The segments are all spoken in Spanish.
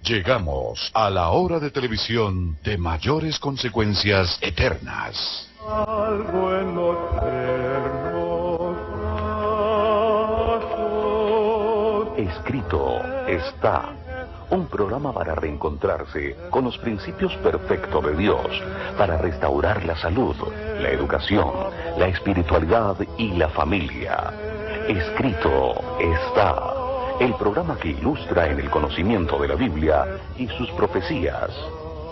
Llegamos a la hora de televisión de mayores consecuencias eternas. Algo en los eternos brazos. Escrito está. Un programa para reencontrarse con los principios perfectos de Dios, para restaurar la salud, la educación, la espiritualidad y la familia. Escrito está. El programa que ilustra en el conocimiento de la Biblia y sus profecías.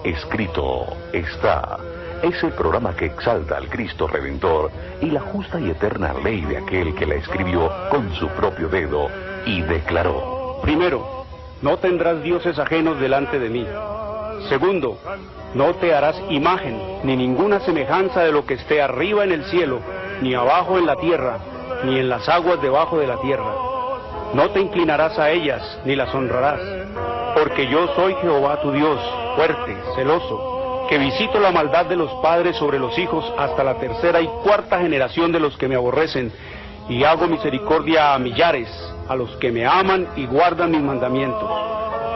Escrito está. Es el programa que exalta al Cristo Redentor y la justa y eterna ley de aquel que la escribió con su propio dedo y declaró. Primero, no tendrás dioses ajenos delante de mí. Segundo, no te harás imagen, ni ninguna semejanza de lo que esté arriba en el cielo, ni abajo en la tierra, ni en las aguas debajo de la tierra. No te inclinarás a ellas, ni las honrarás, porque yo soy Jehová tu Dios, fuerte, celoso, que visito la maldad de los padres sobre los hijos hasta la tercera y cuarta generación de los que me aborrecen, y hago misericordia a millares, a los que me aman y guardan mis mandamientos.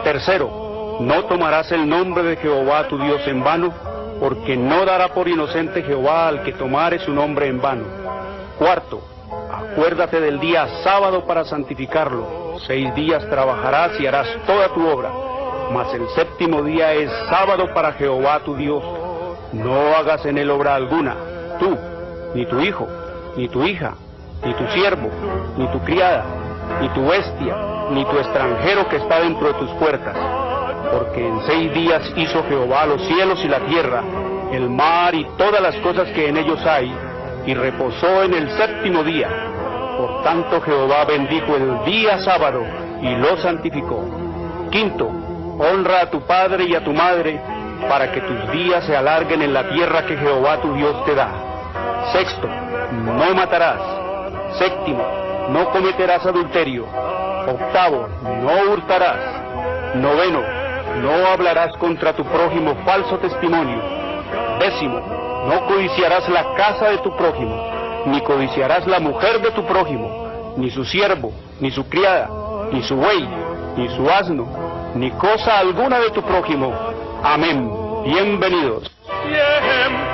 Tercero, no tomarás el nombre de Jehová tu Dios en vano, porque no dará por inocente Jehová al que tomare su nombre en vano. Cuarto, acuérdate del día sábado para santificarlo. 6 días trabajarás y harás toda tu obra, mas el séptimo día es sábado para Jehová tu Dios. No hagas en él obra alguna, tú, ni tu hijo, ni tu hija, ni tu siervo, ni tu criada, ni tu bestia, ni tu extranjero que está dentro de tus puertas. Porque en 6 días hizo Jehová los cielos y la tierra, el mar y todas las cosas que en ellos hay, y reposó en el séptimo día. Por tanto Jehová bendijo el día sábado y lo santificó. Quinto, honra a tu padre y a tu madre, para que tus días se alarguen en la tierra que Jehová tu Dios te da. Sexto, no matarás. Séptimo, no cometerás adulterio. Octavo, no hurtarás. Noveno, no hablarás contra tu prójimo falso testimonio. Décimo, no codiciarás la casa de tu prójimo, ni codiciarás la mujer de tu prójimo, ni su siervo, ni su criada, ni su buey, ni su asno, ni cosa alguna de tu prójimo. Amén. Bienvenidos. Siempre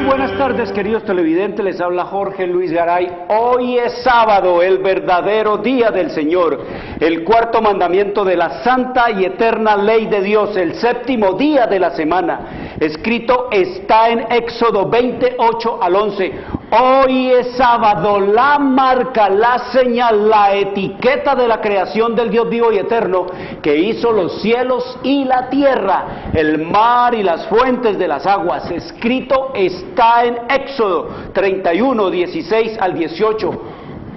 Buenas tardes, queridos televidentes, les habla Jorge Luis Garay. Hoy es sábado, el verdadero día del Señor, el cuarto mandamiento de la santa y eterna ley de Dios, el séptimo día de la semana. Escrito está en Éxodo 28 al 11. Hoy es sábado, la marca, la señal, la etiqueta de la creación del Dios vivo y eterno, que hizo los cielos y la tierra, el mar y las fuentes de las aguas. Escrito está en Éxodo 31, 16 al 18.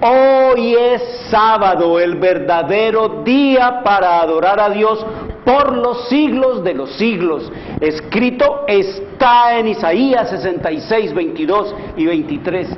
Hoy es sábado, el verdadero día para adorar a Dios por los siglos de los siglos. Escrito está en Isaías 66, 22 y 23.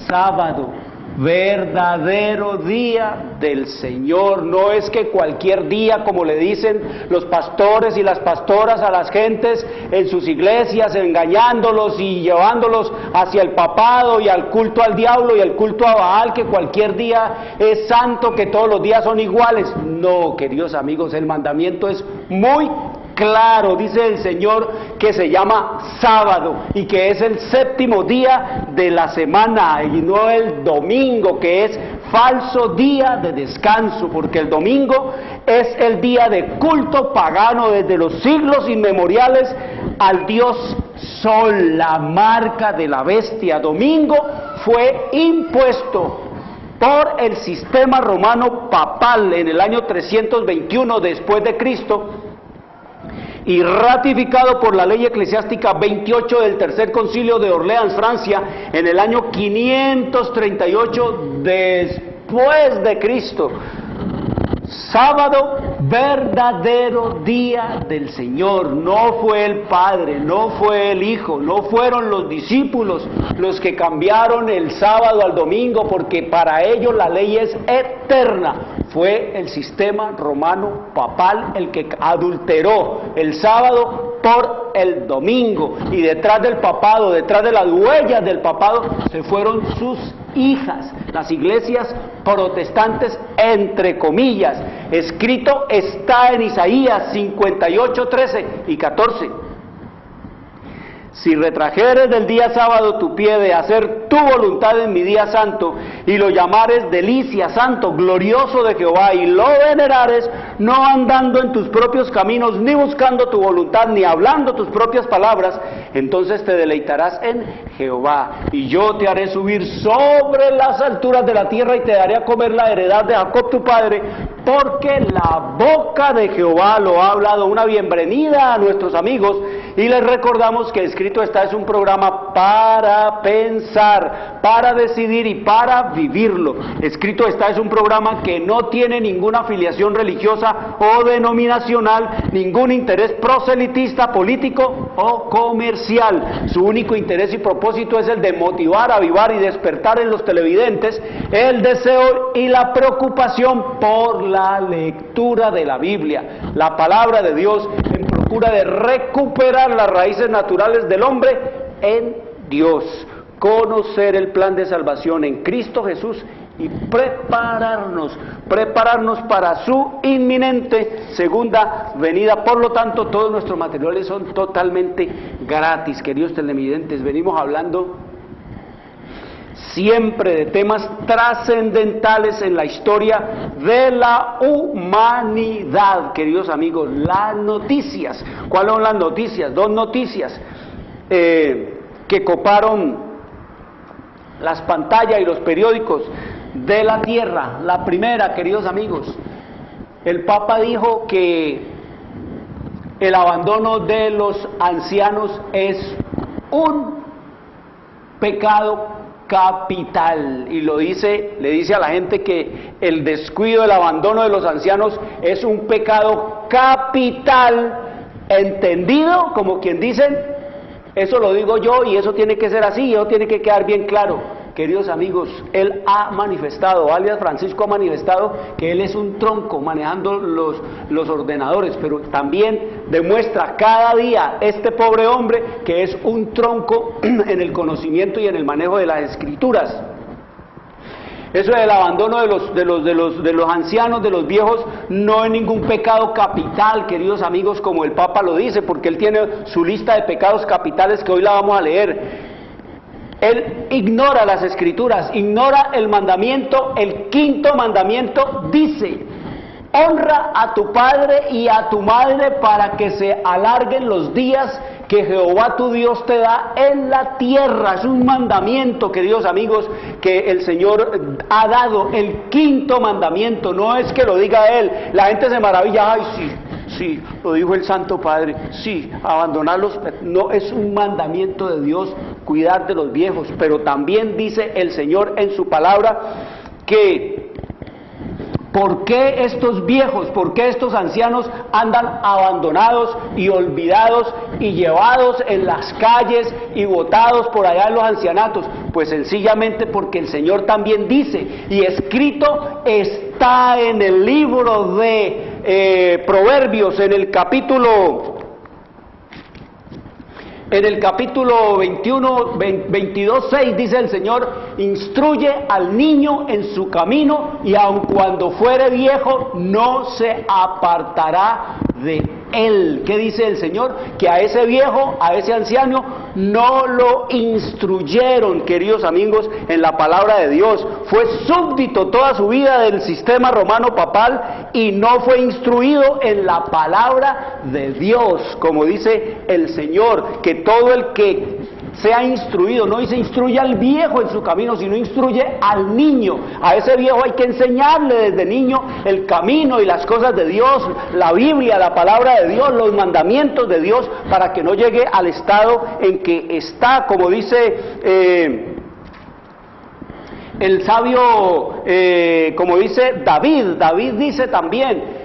Sábado, verdadero día del Señor. No es que cualquier día, como le dicen los pastores y las pastoras a las gentes en sus iglesias, engañándolos y llevándolos hacia el papado y al culto al diablo y al culto a Baal, que cualquier día es santo, que todos los días son iguales. No, queridos amigos, el mandamiento es muy claro. Dice el Señor que se llama sábado y que es el séptimo día de la semana y no el domingo, que es falso día de descanso, porque el domingo es el día de culto pagano desde los siglos inmemoriales al dios Sol, la marca de la bestia. Domingo fue impuesto por el sistema romano papal en el año 321 después de Cristo y ratificado por la ley eclesiástica 28 del Tercer Concilio de Orleans, Francia, en el año 538 después de Cristo. Sábado, verdadero día del Señor. No fue el Padre, no fue el Hijo, no fueron los discípulos los que cambiaron el sábado al domingo, porque para ellos la ley es eterna. Fue el sistema romano papal el que adulteró el sábado por el domingo. Y detrás del papado, detrás de las huellas del papado, se fueron sus hijas, las iglesias protestantes, entre comillas. Escrito está en Isaías 58, 13 y 14. Si retrajeres del día sábado tu pie de hacer tu voluntad en mi día santo, y lo llamares delicia, santo, glorioso de Jehová, y lo venerares, no andando en tus propios caminos, ni buscando tu voluntad, ni hablando tus propias palabras, entonces te deleitarás en Jehová, y yo te haré subir sobre las alturas de la tierra, y te daré a comer la heredad de Jacob tu padre, porque la boca de Jehová lo ha hablado. Una bienvenida a nuestros amigos, y les recordamos que Escrito está es un programa para pensar, para decidir y para vivirlo. Escrito está es un programa que no tiene ninguna afiliación religiosa o denominacional, ningún interés proselitista, político o comercial. Su único interés y propósito es el de motivar, avivar y despertar en los televidentes el deseo y la preocupación por la lectura de la Biblia, la palabra de Dios, en procura de recuperar las raíces naturales del hombre en Dios, conocer el plan de salvación en Cristo Jesús y prepararnos para su inminente segunda venida. Por lo tanto, todos nuestros materiales son totalmente gratis, queridos televidentes. Venimos hablando siempre de temas trascendentales en la historia de la humanidad, queridos amigos. Las noticias, ¿cuáles son las noticias? Dos noticias que coparon las pantallas y los periódicos de la tierra. La primera, queridos amigos, el Papa dijo que el abandono de los ancianos es un pecado capital, y le dice a la gente que el descuido, el abandono de los ancianos es un pecado capital, entendido como quien dice, eso lo digo yo y eso tiene que ser así, y eso tiene que quedar bien claro. Queridos amigos, él ha manifestado, alias Francisco ha manifestado que él es un tronco manejando los ordenadores, pero también demuestra cada día este pobre hombre que es un tronco en el conocimiento y en el manejo de las escrituras. Eso del abandono de los ancianos, de los viejos, no es ningún pecado capital, queridos amigos, como el Papa lo dice, porque él tiene su lista de pecados capitales que hoy la vamos a leer. Él ignora las escrituras, ignora el mandamiento. El quinto mandamiento dice: honra a tu padre y a tu madre para que se alarguen los días que Jehová tu Dios te da en la tierra. Es un mandamiento, queridos amigos, que el Señor ha dado. El quinto mandamiento, no es que lo diga él. La gente se maravilla, ay sí, lo dijo el Santo Padre, sí, abandonarlos. No, es un mandamiento de Dios cuidar de los viejos, pero también dice el Señor en su palabra que ¿por qué estos viejos, por qué estos ancianos andan abandonados y olvidados y llevados en las calles y botados por allá en los ancianatos? Pues sencillamente porque el Señor también dice, y escrito está en el libro de Proverbios, en el capítulo 22:6 dice el Señor: instruye al niño en su camino, y aun cuando fuere viejo no se apartará de él. ¿Qué dice el Señor? Que a ese viejo, a ese anciano, no lo instruyeron, queridos amigos, en la palabra de Dios. Fue súbdito toda su vida del sistema romano papal y no fue instruido en la palabra de Dios, como dice el Señor, que todo el que sea instruido, no dice instruye al viejo en su camino, sino instruye al niño. A ese viejo hay que enseñarle desde niño el camino y las cosas de Dios, la Biblia, la palabra de Dios, los mandamientos de Dios, para que no llegue al estado en que está, como dice el sabio, como dice David dice también: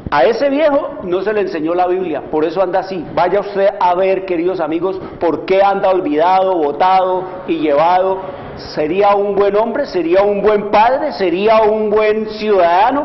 a ese viejo no se le enseñó la Biblia, por eso anda así. Vaya usted a ver, queridos amigos, por qué anda olvidado, botado y llevado. ¿Sería un buen hombre? ¿Sería un buen padre? ¿Sería un buen ciudadano?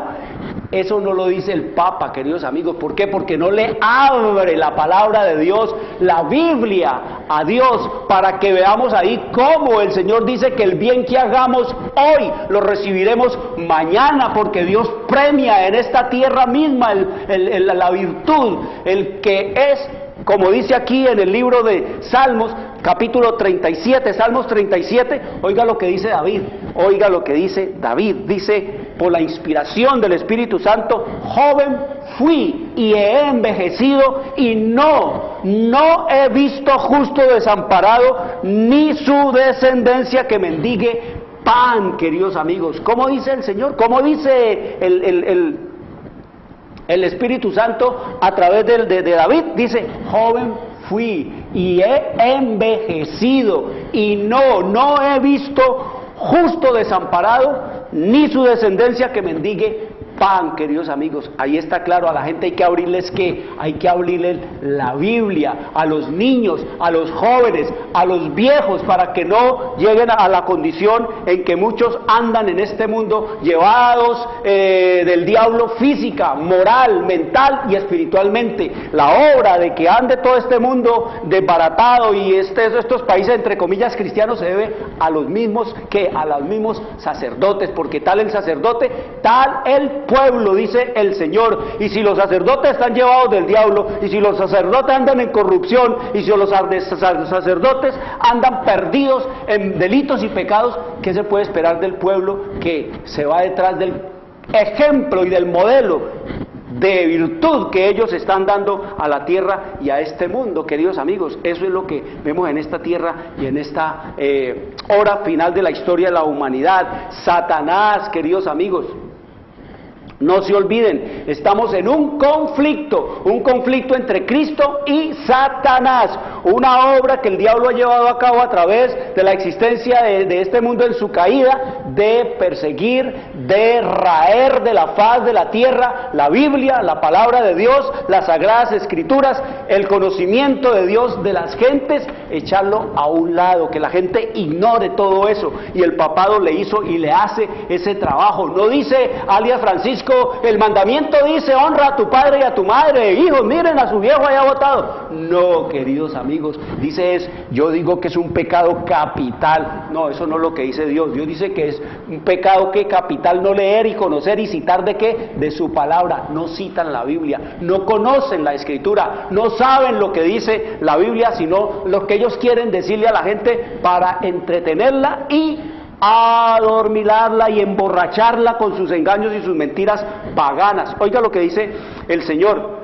Eso no lo dice el Papa, queridos amigos. ¿Por qué? Porque no le abre la palabra de Dios, la Biblia, a Dios, para que veamos ahí cómo el Señor dice que el bien que hagamos hoy lo recibiremos mañana, porque Dios premia en esta tierra misma la virtud, el que es, como dice aquí en el libro de Salmos, capítulo 37, Salmos 37, oiga lo que dice David, oiga lo que dice David, dice, por la inspiración del Espíritu Santo, joven fui y he envejecido y no he visto justo desamparado, ni su descendencia que mendigue pan, queridos amigos. ¿Cómo dice el Señor? ¿Cómo dice el Espíritu Santo a través de David? Dice, joven fui y he envejecido y no he visto justo desamparado, ni su descendencia que mendigue pan, queridos amigos. Ahí está claro, a la gente hay que abrirles ¿qué? Hay que abrirles la Biblia, a los niños, a los jóvenes, a los viejos, para que no lleguen a la condición en que muchos andan en este mundo llevados del diablo física, moral, mental y espiritualmente. La obra de que ande todo este mundo desbaratado y estos países entre comillas cristianos se debe a los mismos a los mismos sacerdotes, porque tal el sacerdote, tal el pueblo, dice el Señor. Y si los sacerdotes están llevados del diablo, y si los sacerdotes andan en corrupción, y si los sacerdotes andan perdidos en delitos y pecados, ¿qué se puede esperar del pueblo que se va detrás del ejemplo y del modelo de virtud que ellos están dando a la tierra y a este mundo, queridos amigos? Eso es lo que vemos en esta tierra y en esta hora final de la historia de la humanidad. Satanás, queridos amigos, no se olviden, estamos en un conflicto entre Cristo y Satanás, una obra que el diablo ha llevado a cabo a través de la existencia de este mundo en su caída, de perseguir, de raer de la faz de la tierra la Biblia, la palabra de Dios, las sagradas escrituras, el conocimiento de Dios de las gentes, echarlo a un lado, que la gente ignore todo eso, y el papado le hizo y le hace ese trabajo. No dice alias Francisco, el mandamiento dice honra a tu padre y a tu madre, hijos miren a su viejo allá botado. No, queridos amigos, yo digo que es un pecado capital. No, eso no es lo que dice Dios. Dios dice que es un pecado que capital no leer y conocer y citar de qué, de su palabra. No citan la Biblia, no conocen la escritura, no saben lo que dice la Biblia, sino lo que ellos quieren decirle a la gente para entretenerla y adormilarla y emborracharla con sus engaños y sus mentiras paganas. Oiga lo que dice el Señor.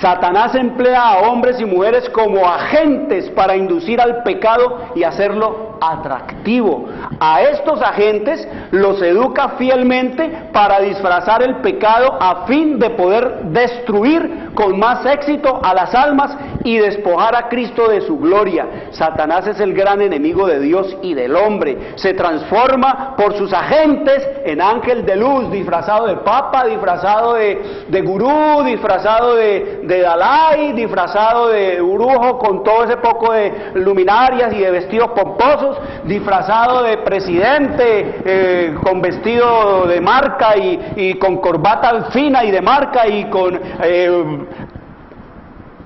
Satanás emplea a hombres y mujeres como agentes para inducir al pecado y hacerlo atractivo. A estos agentes los educa fielmente para disfrazar el pecado a fin de poder destruir con más éxito a las almas y despojar a Cristo de su gloria. Satanás es el gran enemigo de Dios y del hombre. Se transforma por sus agentes en ángel de luz, disfrazado de papa, disfrazado de gurú, disfrazado de Dalai, disfrazado de brujo con todo ese poco de luminarias y de vestidos pomposos, disfrazado de presidente con vestido de marca y con corbata fina y de marca y con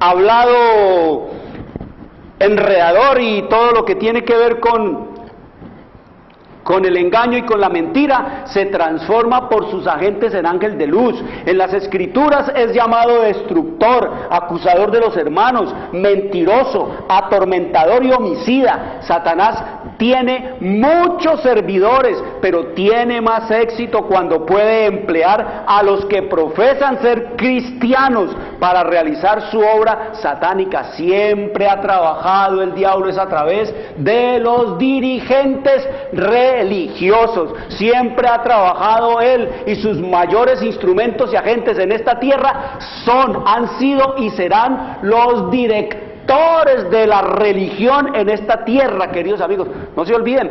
hablado enredador y todo lo que tiene que ver con el engaño y con la mentira. Se transforma por sus agentes en ángel de luz. En las escrituras es llamado destructor, acusador de los hermanos, mentiroso, atormentador y homicida. Satanás tiene muchos servidores, pero tiene más éxito cuando puede emplear a los que profesan ser cristianos para realizar su obra satánica. Siempre ha trabajado el diablo es a través de los dirigentes religiosos. Siempre ha trabajado él, y sus mayores instrumentos y agentes en esta tierra han sido y serán los directores de la religión en esta tierra, queridos amigos. No se olviden,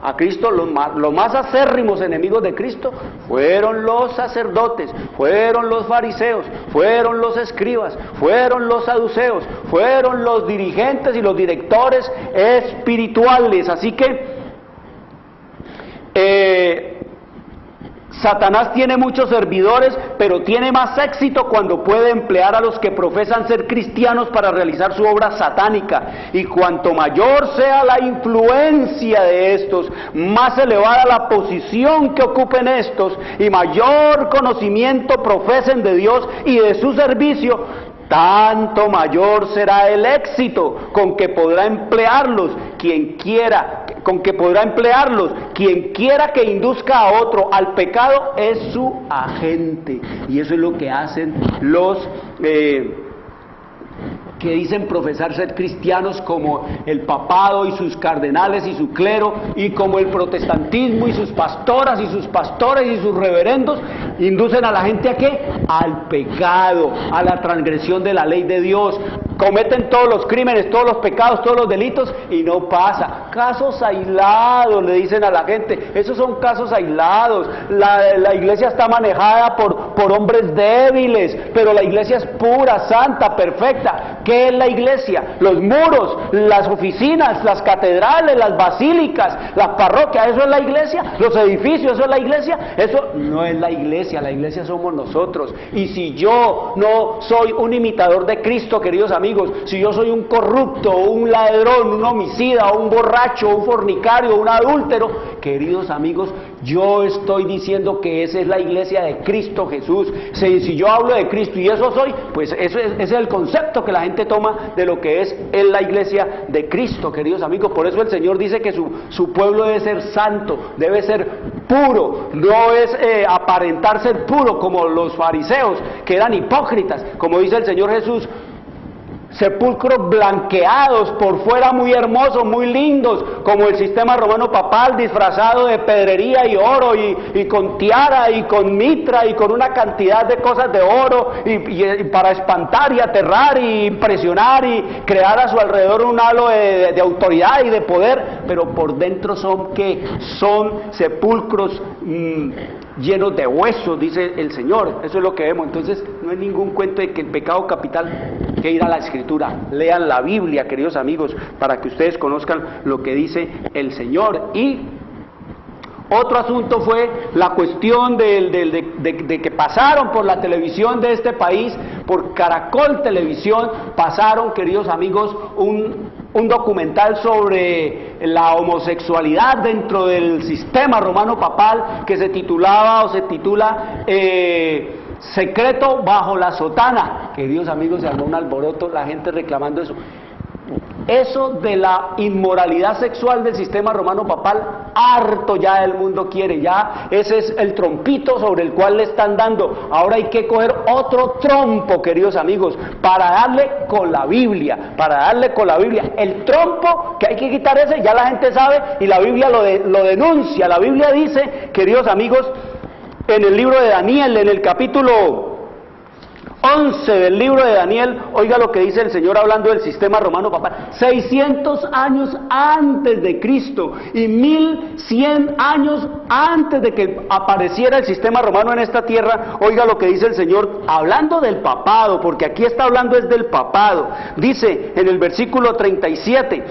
a Cristo los más acérrimos enemigos de Cristo fueron los sacerdotes, fueron los fariseos, fueron los escribas, fueron los saduceos, fueron los dirigentes y los directores espirituales. Así que Satanás tiene muchos servidores, pero tiene más éxito cuando puede emplear a los que profesan ser cristianos para realizar su obra satánica. Y cuanto mayor sea la influencia de estos, más elevada la posición que ocupen estos, y mayor conocimiento profesen de Dios y de su servicio, tanto mayor será el éxito con que podrá emplearlos quien quiera. Quien quiera que induzca a otro al pecado es su agente. Y eso es lo que hacen los que dicen profesar ser cristianos, como el papado y sus cardenales y su clero, y como el protestantismo y sus pastoras y sus pastores y sus reverendos, inducen a la gente ¿a qué? Al pecado, a la transgresión de la ley de Dios. Cometen todos los crímenes, todos los pecados, todos los delitos y no pasa. Casos aislados, le dicen a la gente, esos son casos aislados. La iglesia está manejada por hombres débiles, pero la iglesia es pura, santa, perfecta. ¿Qué es la iglesia? Los muros, las oficinas, las catedrales, las basílicas, las parroquias, ¿eso es la iglesia? Los edificios, ¿eso es la iglesia? Eso no es la iglesia somos nosotros. Y si yo no soy un imitador de Cristo, queridos amigos, si yo soy un corrupto, un ladrón, un homicida, un borracho, un fornicario, un adúltero, queridos amigos, yo estoy diciendo que esa es la iglesia de Cristo Jesús. Si yo hablo de Cristo y eso soy, pues ese es el concepto que la gente toma de lo que es la iglesia de Cristo, queridos amigos. Por eso el Señor dice que su pueblo debe ser santo, debe ser puro, no es aparentar ser puro como los fariseos, que eran hipócritas, como dice el Señor Jesús. Sepulcros blanqueados, por fuera muy hermosos, muy lindos, como el sistema romano papal, disfrazado de pedrería y oro, y con tiara, y con mitra, y con una cantidad de cosas de oro, y para espantar y aterrar, y impresionar, y crear a su alrededor un halo de autoridad y de poder, pero por dentro son sepulcros llenos de huesos, dice el Señor. Eso es lo que vemos. Entonces no es ningún cuento de que el pecado capital, que ir a la Escritura, lean la Biblia, queridos amigos, para que ustedes conozcan lo que dice el Señor. Y otro asunto fue la cuestión de que pasaron por la televisión de este país, por Caracol Televisión, pasaron, queridos amigos, un documental sobre la homosexualidad dentro del sistema romano papal, que se titula Secreto bajo la sotana. Queridos amigos, se armó un alboroto, la gente reclamando eso. Eso de la inmoralidad sexual del sistema romano papal, harto ya el mundo quiere, ya ese es el trompito sobre el cual le están dando. Ahora hay que coger otro trompo, queridos amigos, para darle con la Biblia, El trompo que hay que quitar ese, ya la gente sabe, y la Biblia lo denuncia. La Biblia dice, queridos amigos, en el libro de Daniel, en el capítulo 11 del libro de Daniel, oiga lo que dice el Señor hablando del sistema romano papal. 600 años antes de Cristo y 1100 años antes de que apareciera el sistema romano en esta tierra, oiga lo que dice el Señor hablando del papado, porque aquí está hablando es del papado. Dice en el versículo 37,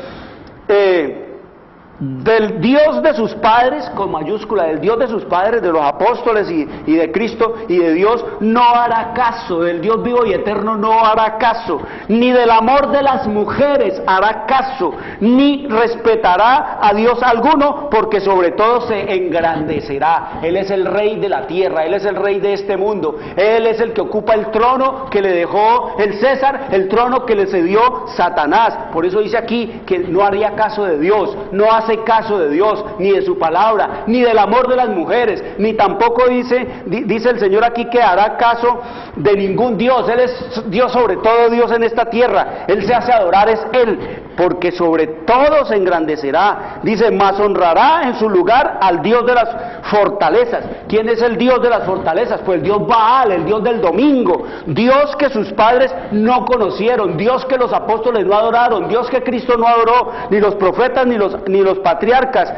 del Dios de sus padres, con mayúscula, del Dios de sus padres, de los apóstoles y de Cristo y de Dios, no hará caso, del Dios vivo y eterno no hará caso, ni del amor de las mujeres hará caso, ni respetará a Dios alguno, porque sobre todo se engrandecerá. Él es el rey de la tierra, Él es el rey de este mundo, Él es el que ocupa el trono que le dejó el César, el trono que le cedió Satanás. Por eso dice aquí que no haría caso de Dios, no hace caso de Dios, ni de su palabra, ni del amor de las mujeres, ni tampoco dice el Señor aquí que hará caso de ningún Dios. Él es Dios sobre todo Dios en esta tierra, Él se hace adorar, es Él, porque sobre todo se engrandecerá. Dice, mas honrará en su lugar al Dios de las fortalezas. ¿Quién es el Dios de las fortalezas? Pues el Dios Baal, el Dios del domingo, Dios que sus padres no conocieron, Dios que los apóstoles no adoraron, Dios que Cristo no adoró, ni los profetas ni los patriarcas.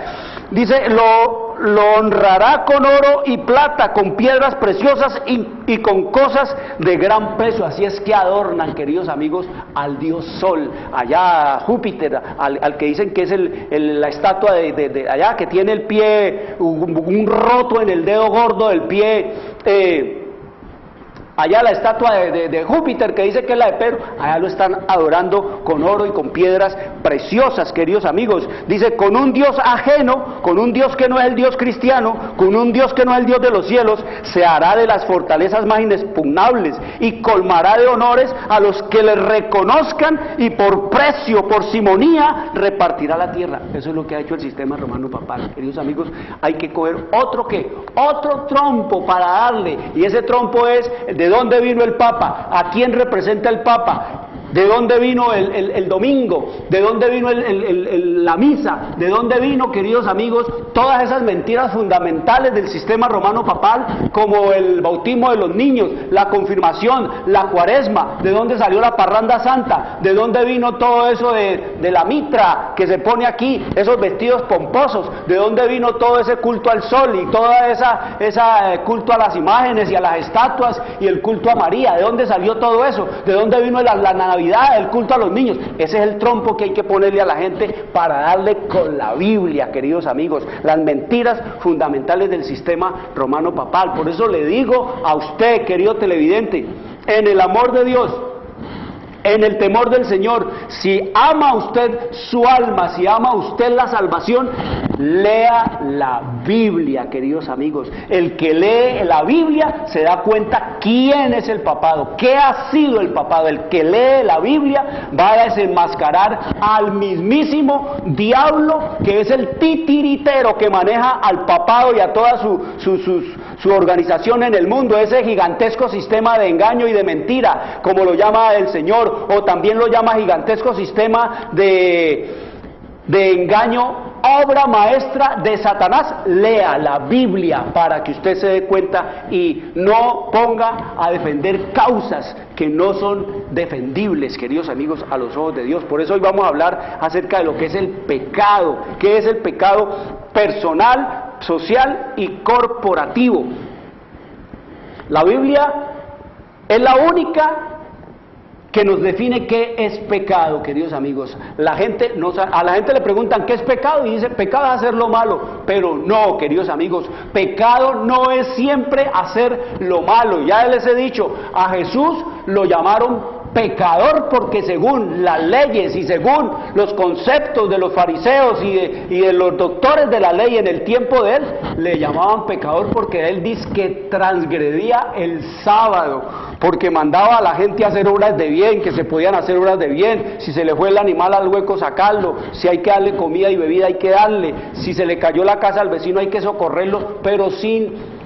Dice, lo lo honrará con oro y plata, con piedras preciosas y con cosas de gran peso. Así es que adornan, queridos amigos, al dios Sol, allá Júpiter, al que dicen que es la estatua de allá, que tiene el pie, un roto en el dedo gordo del pie, allá la estatua de Júpiter, que dice que es la de Pedro, allá lo están adorando con oro y con piedras preciosas, queridos amigos. Dice, con un Dios ajeno, con un Dios que no es el Dios cristiano, con un Dios que no es el Dios de los cielos, se hará de las fortalezas más inexpugnables y colmará de honores a los que le reconozcan, y por precio, por simonía, repartirá la tierra. Eso es lo que ha hecho el sistema romano papal, queridos amigos. Hay que coger otro trompo para darle, y ese trompo es: ¿de dónde vino el Papa? ¿A quién representa el Papa? ¿De dónde vino el domingo? ¿De dónde vino la misa? ¿De dónde vino, queridos amigos, todas esas mentiras fundamentales del sistema romano papal, como el bautismo de los niños, la confirmación, la cuaresma? ¿De dónde salió la parranda santa? ¿De dónde vino todo eso de la mitra que se pone aquí, esos vestidos pomposos? ¿De dónde vino todo ese culto al sol y toda esa culto a las imágenes y a las estatuas y el culto a María? ¿De dónde salió todo eso? ¿De dónde vino la Navidad, el culto a los niños? Ese es el trompo que hay que ponerle a la gente para darle con la Biblia, queridos amigos, las mentiras fundamentales del sistema romano papal. Por eso le digo a usted, querido televidente, en el amor de Dios, en el temor del Señor, si ama usted su alma, si ama usted la salvación, lea la Biblia, queridos amigos. El que lee la Biblia se da cuenta quién es el papado, qué ha sido el papado. El que lee la Biblia va a desenmascarar al mismísimo diablo, que es el titiritero que maneja al papado y a toda su organización en el mundo, ese gigantesco sistema de engaño y de mentira, como lo llama el Señor, o también lo llama gigantesco sistema de engaño, obra maestra de Satanás. Lea la Biblia para que usted se dé cuenta y no ponga a defender causas que no son defendibles, queridos amigos, a los ojos de Dios. Por eso hoy vamos a hablar acerca de lo que es el pecado. ¿Qué es el pecado personal, social y corporativo? La Biblia es la única que nos define qué es pecado, queridos amigos. A la gente le preguntan qué es pecado y dice: pecado es hacer lo malo. Pero no, queridos amigos, pecado no es siempre hacer lo malo. Ya les he dicho, a Jesús lo llamaron pecador porque según las leyes y según los conceptos de los fariseos y de los doctores de la ley en el tiempo de él, le llamaban pecador porque él dice que transgredía el sábado, porque mandaba a la gente a hacer obras de bien, que se podían hacer obras de bien. Si se le fue el animal al hueco, sacarlo. Si hay que darle comida y bebida, hay que darle. Si se le cayó la casa al vecino, hay que socorrerlo, pero sin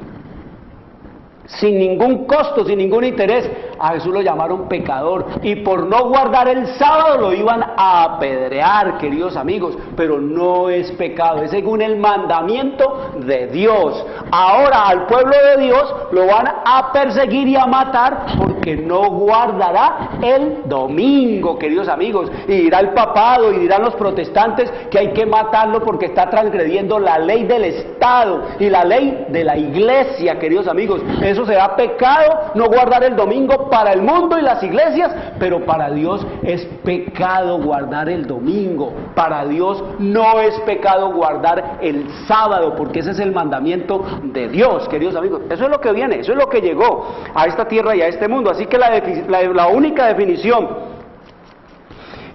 ningún costo, sin ningún interés. A Jesús lo llamaron pecador, y por no guardar el sábado lo iban a apedrear, queridos amigos. Pero no es pecado, es según el mandamiento de Dios. Ahora al pueblo de Dios lo van a perseguir y a matar porque no guardará el domingo, queridos amigos. Y dirá el papado y dirán los protestantes que hay que matarlo porque está transgrediendo la ley del Estado y la ley de la iglesia, queridos amigos. Eso será pecado, no guardar el domingo para el mundo y las iglesias, pero para Dios es pecado guardar el domingo. Para Dios no es pecado guardar el sábado, porque ese es el mandamiento de Dios, queridos amigos. Eso es lo que viene, eso es lo que llegó a esta tierra y a este mundo. Así que la única definición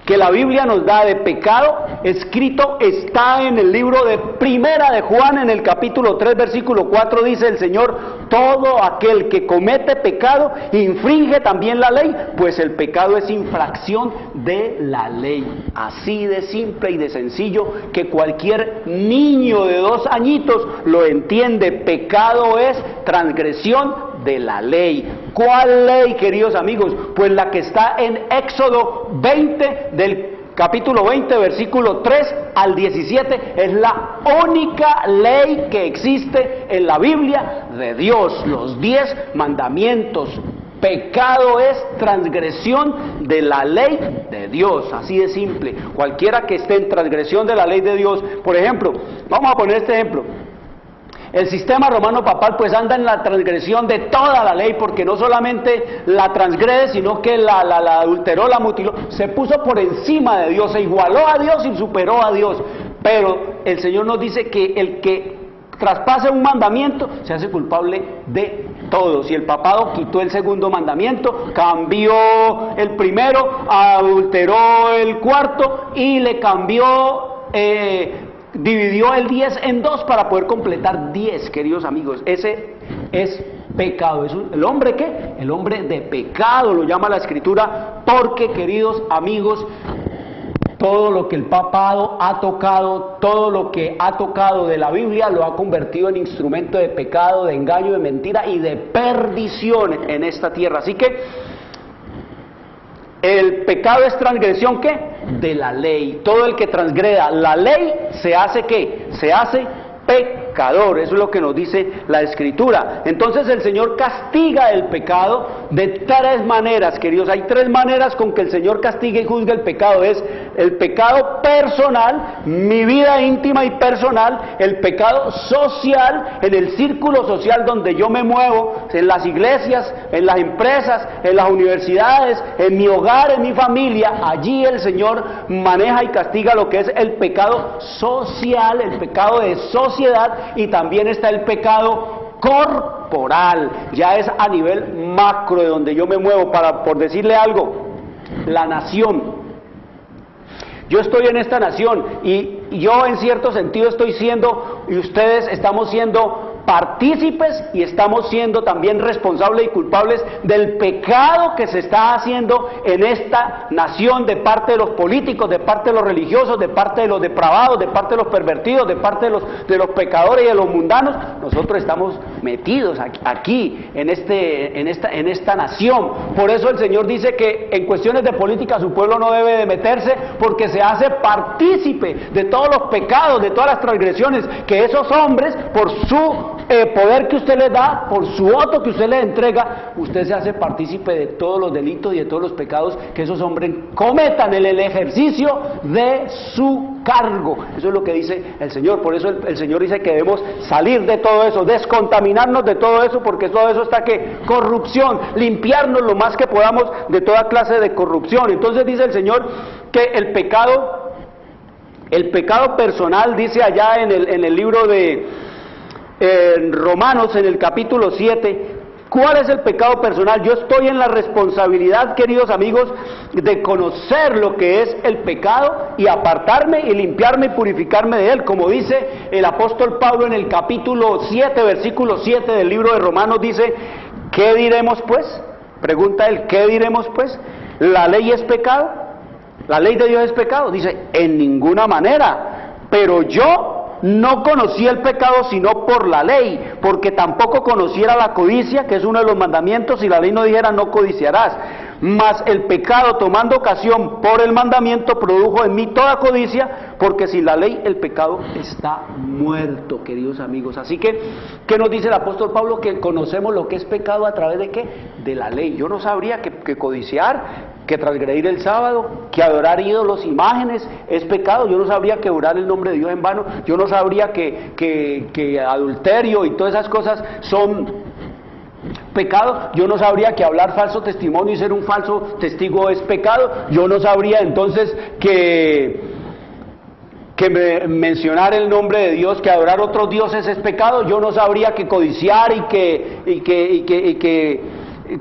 que la Biblia nos da de pecado escrito está en el libro de Primera de Juan, en el capítulo 3, versículo 4, dice el Señor: todo aquel que comete pecado infringe también la ley, pues el pecado es infracción de la ley. Así de simple y de sencillo, que cualquier niño de 2 añitos lo entiende. Pecado es transgresión de la ley. ¿Cuál ley, queridos amigos? Pues la que está en Éxodo 20, del capítulo 20, versículo 3 al 17, es la única ley que existe en la Biblia de Dios, los 10 mandamientos. Pecado es transgresión de la ley de Dios, así de simple. Cualquiera que esté en transgresión de la ley de Dios, por ejemplo, vamos a poner este ejemplo. El sistema romano papal pues anda en la transgresión de toda la ley, porque no solamente la transgrede, sino que la adulteró, la mutiló, se puso por encima de Dios, se igualó a Dios y superó a Dios. Pero el Señor nos dice que el que traspase un mandamiento se hace culpable de todo. Si el papado quitó el segundo mandamiento, cambió el primero, adulteró el cuarto y le cambió, dividió el 10 en 2 para poder completar 10, queridos amigos. Ese es pecado. ¿El hombre qué? El hombre de pecado lo llama la Escritura, porque, queridos amigos, todo lo que el papado ha tocado, todo lo que ha tocado de la Biblia lo ha convertido en instrumento de pecado, de engaño, de mentira y de perdición en esta tierra. Así que el pecado es transgresión, ¿qué? De la ley. Todo el que transgreda la ley se hace ¿qué? Se hace pecador. Eso es lo que nos dice la Escritura. Entonces el Señor castiga el pecado de 3 maneras, queridos. Hay 3 maneras con que el Señor castiga y juzga el pecado. Es el pecado personal, mi vida íntima y personal; el pecado social, en el círculo social donde yo me muevo, en las iglesias, en las empresas, en las universidades, en mi hogar, en mi familia. Allí el Señor maneja y castiga lo que es el pecado social, el pecado de sociedad. Y también está el pecado corporal, ya es a nivel macro de donde yo me muevo. Por decirle algo, la nación. Yo estoy en esta nación y yo en cierto sentido estoy siendo, y ustedes estamos siendo partícipes y estamos siendo también responsables y culpables del pecado que se está haciendo en esta nación, de parte de los políticos, de parte de los religiosos, de parte de los depravados, de parte de los pervertidos, de parte de los pecadores y de los mundanos. Nosotros estamos metidos aquí en esta nación. Por eso el Señor dice que en cuestiones de política su pueblo no debe de meterse, porque se hace partícipe de todos los pecados, de todas las transgresiones que esos hombres, por su poder que usted le da, por su voto que usted le entrega, usted se hace partícipe de todos los delitos y de todos los pecados que esos hombres cometan en el ejercicio de su cargo. Eso es lo que dice el Señor. Por eso el Señor dice que debemos salir de todo eso, descontaminarnos de todo eso, porque todo eso está que corrupción, limpiarnos lo más que podamos de toda clase de corrupción. Entonces dice el Señor que el pecado personal, dice allá en el libro de Romanos, en el capítulo 7, ¿cuál es el pecado personal? Yo estoy en la responsabilidad, queridos amigos, de conocer lo que es el pecado y apartarme y limpiarme y purificarme de él. Como dice el apóstol Pablo en el capítulo 7, versículo 7 del libro de Romanos, dice: ¿qué diremos pues? Pregunta él, ¿qué diremos pues? ¿La ley es pecado? ¿La ley de Dios es pecado? Dice, en ninguna manera. Pero yo no conocí el pecado sino por la ley, porque tampoco conociera la codicia, que es uno de los mandamientos, si la ley no dijera no codiciarás. Mas el pecado, tomando ocasión por el mandamiento, produjo en mí toda codicia, porque sin la ley el pecado está muerto, queridos amigos. Así que, ¿qué nos dice el apóstol Pablo? Que conocemos lo que es pecado a través de ¿qué? De la ley. Yo no sabría que codiciar, que transgredir el sábado, que adorar ídolos, imágenes, es pecado. Yo no sabría que orar el nombre de Dios en vano. Yo no sabría que adulterio y todas esas cosas son pecado. Yo no sabría que hablar falso testimonio y ser un falso testigo es pecado. Yo no sabría entonces que mencionar el nombre de Dios, que adorar otros dioses es pecado. Yo no sabría que codiciar y que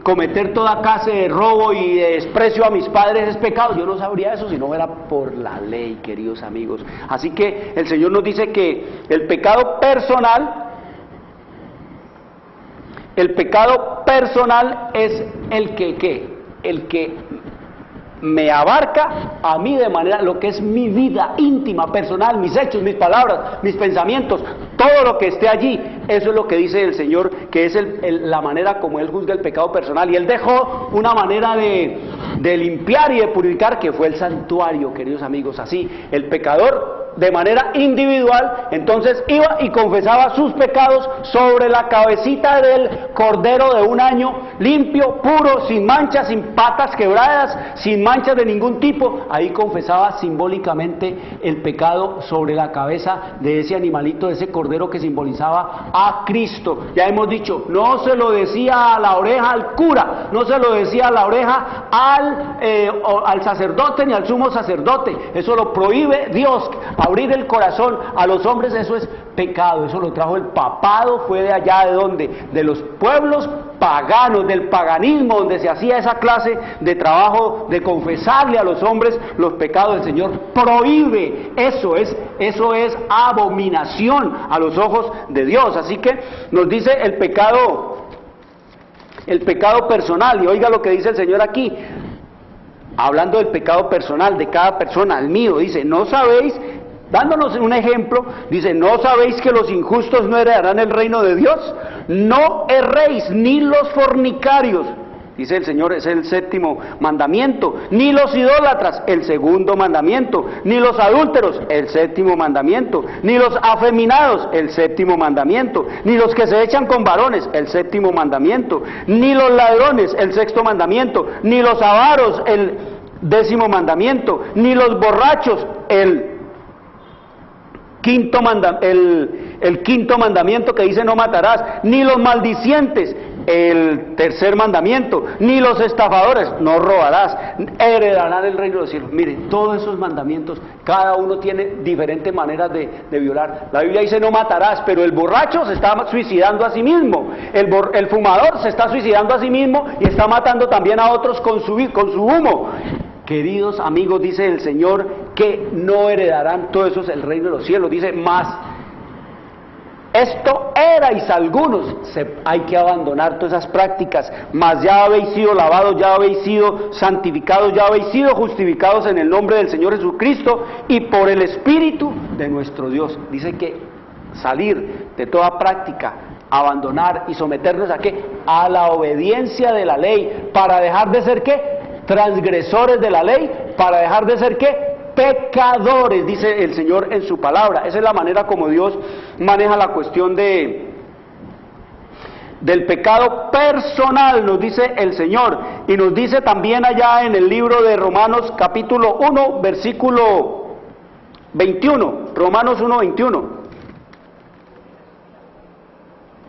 cometer toda clase de robo y de desprecio a mis padres es pecado. Yo no sabría eso si no era por la ley, queridos amigos. Así que el Señor nos dice que el pecado personal es el que me abarca a mí de manera, lo que es mi vida íntima, personal, mis hechos, mis palabras, mis pensamientos, todo lo que esté allí. Eso es lo que dice el Señor, que es la manera como Él juzga el pecado personal. Y Él dejó una manera de limpiar y de purificar, que fue el santuario, queridos amigos. Así, el pecador de manera individual, entonces iba y confesaba sus pecados sobre la cabecita del cordero de un año, limpio, puro, sin manchas, sin patas quebradas, sin manchas de ningún tipo. Ahí confesaba simbólicamente el pecado sobre la cabeza de ese animalito, de ese cordero que simbolizaba a Cristo. Ya hemos dicho, no se lo decía a la oreja al cura, no se lo decía a la oreja al sacerdote ni al sumo sacerdote. Eso lo prohíbe Dios. Abrir el corazón a los hombres, eso es pecado. Eso lo trajo el papado, fue de allá de donde, de los pueblos paganos, del paganismo, donde se hacía esa clase de trabajo de confesarle a los hombres los pecados. El Señor prohíbe eso es abominación a los ojos de Dios. Así que nos dice el pecado personal. Y oiga lo que dice el Señor aquí, hablando del pecado personal de cada persona, el mío, dice, ¿no sabéis? Dándonos un ejemplo, dice, ¿no sabéis que los injustos no heredarán el reino de Dios? No erréis, ni los fornicarios, dice el Señor, es el séptimo mandamiento, ni los idólatras, el segundo mandamiento, ni los adúlteros, el séptimo mandamiento, ni los afeminados, el séptimo mandamiento, ni los que se echan con varones, el séptimo mandamiento, ni los ladrones, el sexto mandamiento, ni los avaros, el décimo mandamiento, ni los borrachos, el quinto mandamiento que dice no matarás, ni los maldicientes, el tercer mandamiento, ni los estafadores, no robarás, heredarán el reino de los cielos. Miren, todos esos mandamientos, cada uno tiene diferentes maneras de violar. La Biblia dice no matarás, pero el borracho se está suicidando a sí mismo, el fumador se está suicidando a sí mismo y está matando también a otros con su humo. Queridos amigos, dice el Señor, que no heredarán todos esos el reino de los cielos. Dice, más, esto erais algunos, hay que abandonar todas esas prácticas, mas ya habéis sido lavados, ya habéis sido santificados, ya habéis sido justificados en el nombre del Señor Jesucristo y por el Espíritu de nuestro Dios. Dice que salir de toda práctica, abandonar y someternos a ¿qué? A la obediencia de la ley, para dejar de ser ¿qué? Transgresores de la ley, para dejar de ser ¿qué? Pecadores, dice el Señor en su palabra. Esa es la manera como Dios maneja la cuestión del pecado personal, nos dice el Señor. Y nos dice también allá en el libro de Romanos capítulo 1, versículo 21, Romanos 1, 21.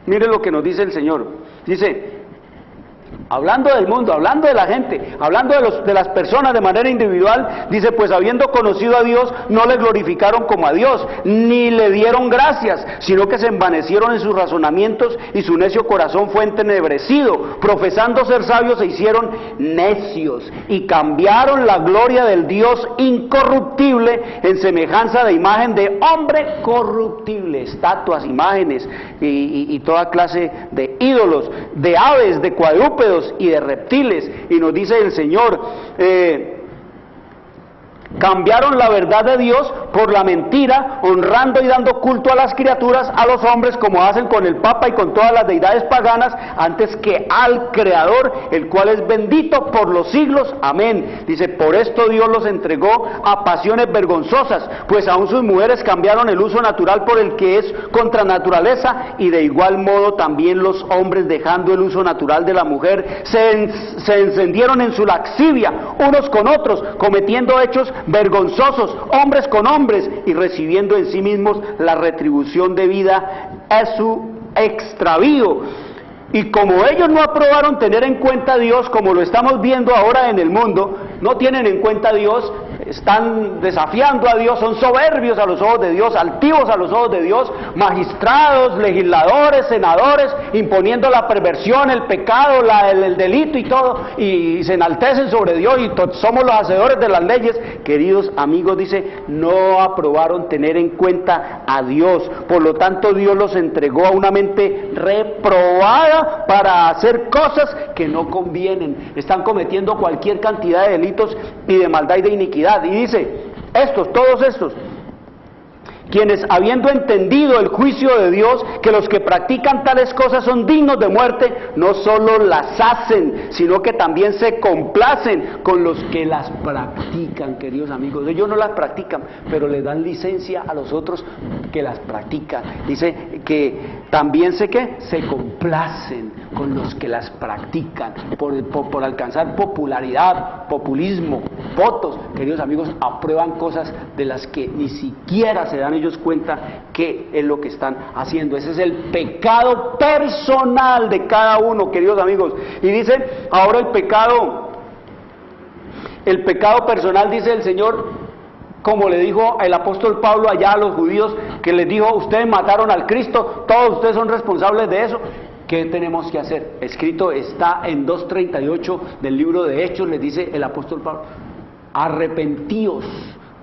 Mire lo que nos dice el Señor. Dice, hablando del mundo, hablando de la gente, hablando de las personas de manera individual, dice, pues habiendo conocido a Dios, no le glorificaron como a Dios, ni le dieron gracias, sino que se envanecieron en sus razonamientos y su necio corazón fue entenebrecido. Profesando ser sabios se hicieron necios y cambiaron la gloria del Dios incorruptible en semejanza de imagen de hombre corruptible, estatuas, imágenes y toda clase de ídolos, de aves, de cuadrúpedos y de reptiles. Y nos dice el Señor, cambiaron la verdad de Dios por la mentira, honrando y dando culto a las criaturas, a los hombres, como hacen con el Papa y con todas las deidades paganas, antes que al Creador, el cual es bendito por los siglos. Amén. Dice, por esto Dios los entregó a pasiones vergonzosas, pues aún sus mujeres cambiaron el uso natural por el que es contra naturaleza, y de igual modo también los hombres, dejando el uso natural de la mujer, se encendieron en su laxivia unos con otros, cometiendo hechos vergonzosos, hombres con hombres, y recibiendo en sí mismos la retribución debida a su extravío. Y como ellos no aprobaron tener en cuenta a Dios, como lo estamos viendo ahora en el mundo, no tienen en cuenta a Dios, están desafiando a Dios, son soberbios a los ojos de Dios, altivos a los ojos de Dios, magistrados, legisladores, senadores, imponiendo la perversión, el pecado, el delito y todo, y se enaltecen sobre Dios y somos los hacedores de las leyes. Queridos amigos, dice, no aprobaron tener en cuenta a Dios, por lo tanto Dios los entregó a una mente reprobada para hacer cosas que no convienen. Están cometiendo cualquier cantidad de delitos y de maldad y de iniquidad. Y dice, todos estos, quienes habiendo entendido el juicio de Dios, que los que practican tales cosas son dignos de muerte, no solo las hacen, sino que también se complacen con los que las practican, queridos amigos. Ellos no las practican, pero le dan licencia a los otros que las practican. Dice que también se complacen con los que las practican, por alcanzar popularidad, populismo, votos. Queridos amigos, aprueban cosas de las que ni siquiera se dan ellos cuenta que es lo que están haciendo. Ese es el pecado personal de cada uno, queridos amigos. Y dice, ahora el pecado personal, dice el Señor, como le dijo el apóstol Pablo allá a los judíos, que les dijo, ustedes mataron al Cristo, todos ustedes son responsables de eso. ¿Qué tenemos que hacer? Escrito está en 2:38 del libro de Hechos, les dice el apóstol Pablo, arrepentíos,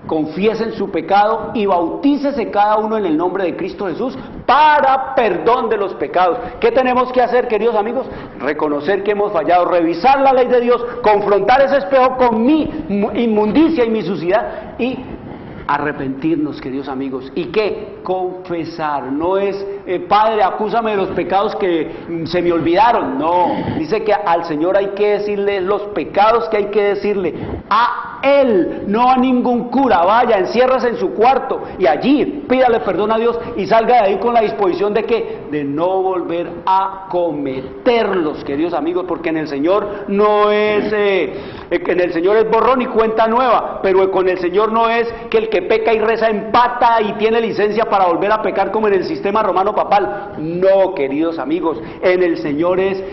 confiesen su pecado y bautícese cada uno en el nombre de Cristo Jesús para perdón de los pecados. ¿Qué tenemos que hacer, queridos amigos? Reconocer que hemos fallado, revisar la ley de Dios, confrontar ese espejo con mi inmundicia y mi suciedad y arrepentirnos, queridos amigos. ¿Y qué? Confesar. No es, Padre, acúsame de los pecados que se me olvidaron. No, dice que al Señor hay que decirle los pecados que hay que decirle a Él, no a ningún cura. Vaya, enciérrase en su cuarto y allí pídale perdón a Dios y salga de ahí con la disposición de ¿qué? De no volver a cometerlos, queridos amigos, porque en el Señor no es, en el Señor es borrón y cuenta nueva, pero con el Señor no es que el que peca y reza empata y tiene licencia para volver a pecar como en el sistema romano papal. No, queridos amigos, en el Señor es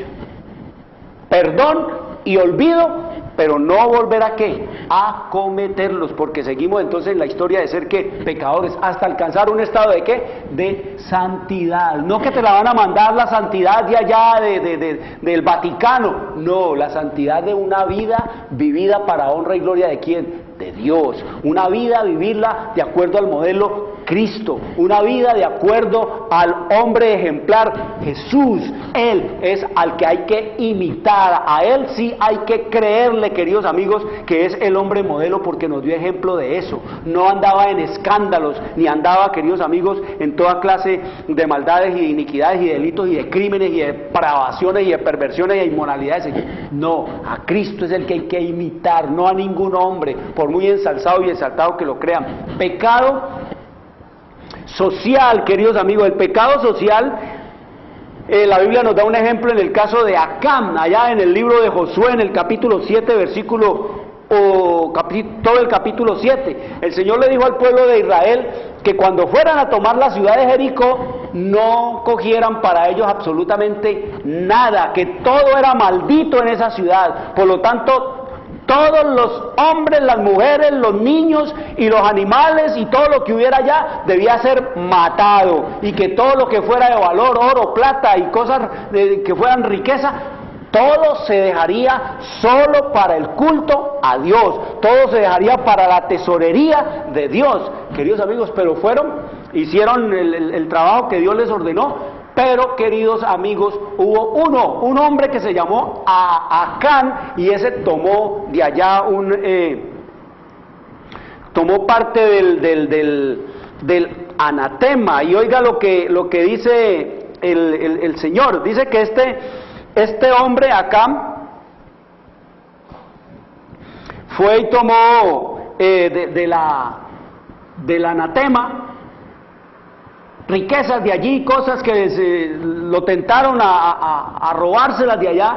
perdón y olvido, pero no volver a ¿qué? A cometerlos, porque seguimos entonces en la historia de ser ¿qué? Pecadores, hasta alcanzar un estado de ¿qué? De santidad. No que te la van a mandar la santidad de allá del Vaticano, no, la santidad de una vida vivida para honra y gloria de ¿quién? De Dios. Una vida vivirla de acuerdo al modelo Cristo, una vida de acuerdo al hombre ejemplar Jesús. Él es al que hay que imitar, a Él sí hay que creerle, queridos amigos, que es el hombre modelo, porque nos dio ejemplo de eso. No andaba en escándalos, ni andaba, queridos amigos, en toda clase de maldades y de iniquidades y de delitos y de crímenes y de depravaciones y de perversiones y de inmoralidades. No, a Cristo es el que hay que imitar, no a ningún hombre, por muy ensalzado y exaltado que lo crean. Pecado social, queridos amigos, el pecado social, la Biblia nos da un ejemplo en el caso de Acán, allá en el libro de Josué, en el capítulo 7, todo el capítulo 7. El Señor le dijo al pueblo de Israel que cuando fueran a tomar la ciudad de Jericó, no cogieran para ellos absolutamente nada, que todo era maldito en esa ciudad. Por lo tanto, todos los hombres, las mujeres, los niños y los animales y todo lo que hubiera allá debía ser matado, y que todo lo que fuera de valor, oro, plata y cosas que fueran riqueza, todo se dejaría solo para el culto a Dios, todo se dejaría para la tesorería de Dios, queridos amigos. Pero hicieron el trabajo que Dios les ordenó. Pero, queridos amigos, hubo un hombre que se llamó Acán, y ese tomó de allá tomó parte del anatema. Y oiga lo que dice el Señor. Dice que este hombre Acán fue y tomó del anatema riquezas de allí, cosas que lo tentaron a robárselas de allá,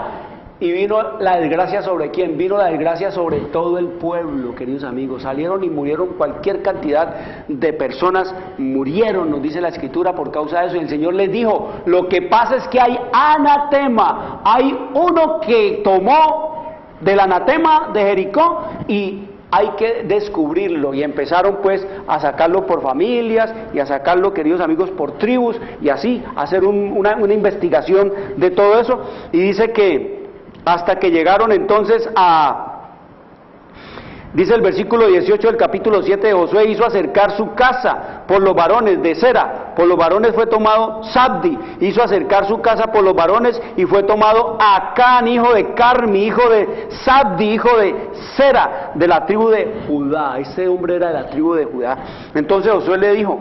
y vino la desgracia. ¿Sobre quién? Vino la desgracia sobre todo el pueblo, queridos amigos. Salieron y murieron cualquier cantidad de personas, murieron, nos dice la Escritura, por causa de eso. Y el Señor les dijo, lo que pasa es que hay anatema, hay uno que tomó del anatema de Jericó y hay que descubrirlo. Y empezaron pues a sacarlo por familias y a sacarlo, queridos amigos, por tribus, y así hacer una investigación de todo eso. Y dice que hasta que llegaron entonces dice el versículo 18 del capítulo 7 de Josué, hizo acercar su casa por los varones de Sera, por los varones fue tomado Sabdi, hizo acercar su casa por los varones y fue tomado Acán, hijo de Carmi, hijo de Sabdi, hijo de Sera, de la tribu de Judá. Este hombre era de la tribu de Judá. Entonces Josué le dijo,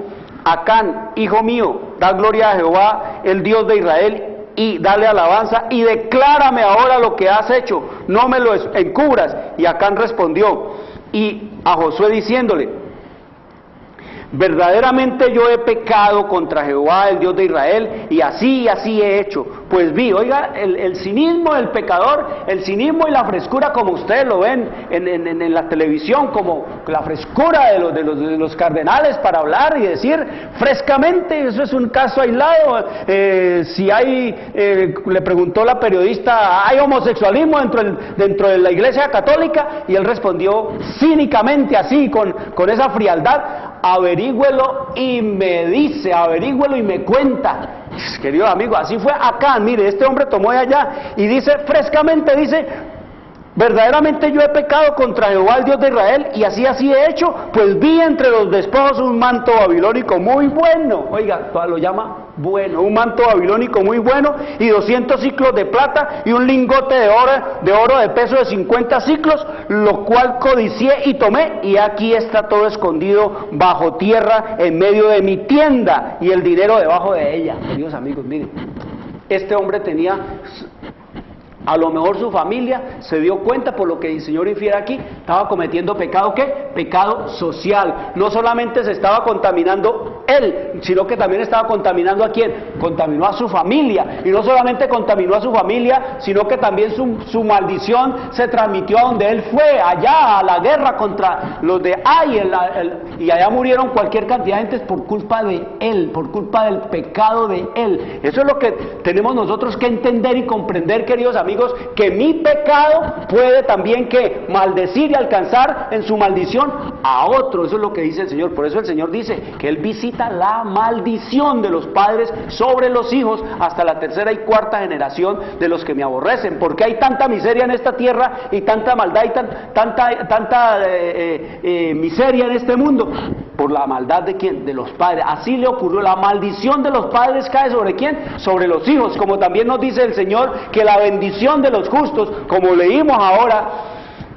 Acán, hijo mío, da gloria a Jehová, el Dios de Israel, y dale alabanza, y declárame ahora lo que has hecho, no me lo encubras. Y Acán respondió y a Josué diciéndole: verdaderamente yo he pecado contra Jehová, el Dios de Israel, y así he hecho. Pues vi, oiga, el cinismo del pecador, el cinismo y la frescura, como ustedes lo ven en la televisión, como la frescura de los cardenales para hablar y decir frescamente. Eso es un caso aislado. Si hay, le preguntó la periodista, ¿hay homosexualismo dentro de la Iglesia Católica? Y él respondió cínicamente, así, con esa frialdad: averígüelo y me dice, averígüelo y me cuenta. Querido amigo, así fue Acán. Mire, este hombre tomó de allá y dice frescamente, dice: verdaderamente yo he pecado contra Jehová, el Dios de Israel, y así he hecho, pues vi entre los despojos un manto babilónico muy bueno. Oiga, lo llama bueno, un manto babilónico muy bueno, y 200 ciclos de plata, y un lingote de oro de peso de 50 ciclos, lo cual codicié y tomé, y aquí está todo escondido bajo tierra en medio de mi tienda, y el dinero debajo de ella. Queridos amigos, miren, este hombre tenía... A lo mejor su familia se dio cuenta, por lo que el Señor infiere aquí, estaba cometiendo pecado, ¿qué? Pecado social. No solamente se estaba contaminando él, sino que también estaba contaminando ¿a quién? Contaminó a su familia. Y no solamente contaminó a su familia, sino que también su maldición se transmitió a donde él fue, allá a la guerra contra los de Ai, y allá murieron cualquier cantidad de gente por culpa de él, por culpa del pecado de él. Eso es lo que tenemos nosotros que entender y comprender, queridos amigos, que mi pecado puede también que maldecir y alcanzar en su maldición a otro. Eso es lo que dice el Señor. Por eso el Señor dice que Él visita la maldición de los padres sobre los hijos hasta la tercera y cuarta generación de los que me aborrecen. Porque hay tanta miseria en esta tierra y tanta maldad y tanta miseria en este mundo. ¿Por la maldad de quién? De los padres. Así le ocurrió. La maldición de los padres cae ¿sobre quién? Sobre los hijos. Como también nos dice el Señor que la bendición de los justos, como leímos ahora,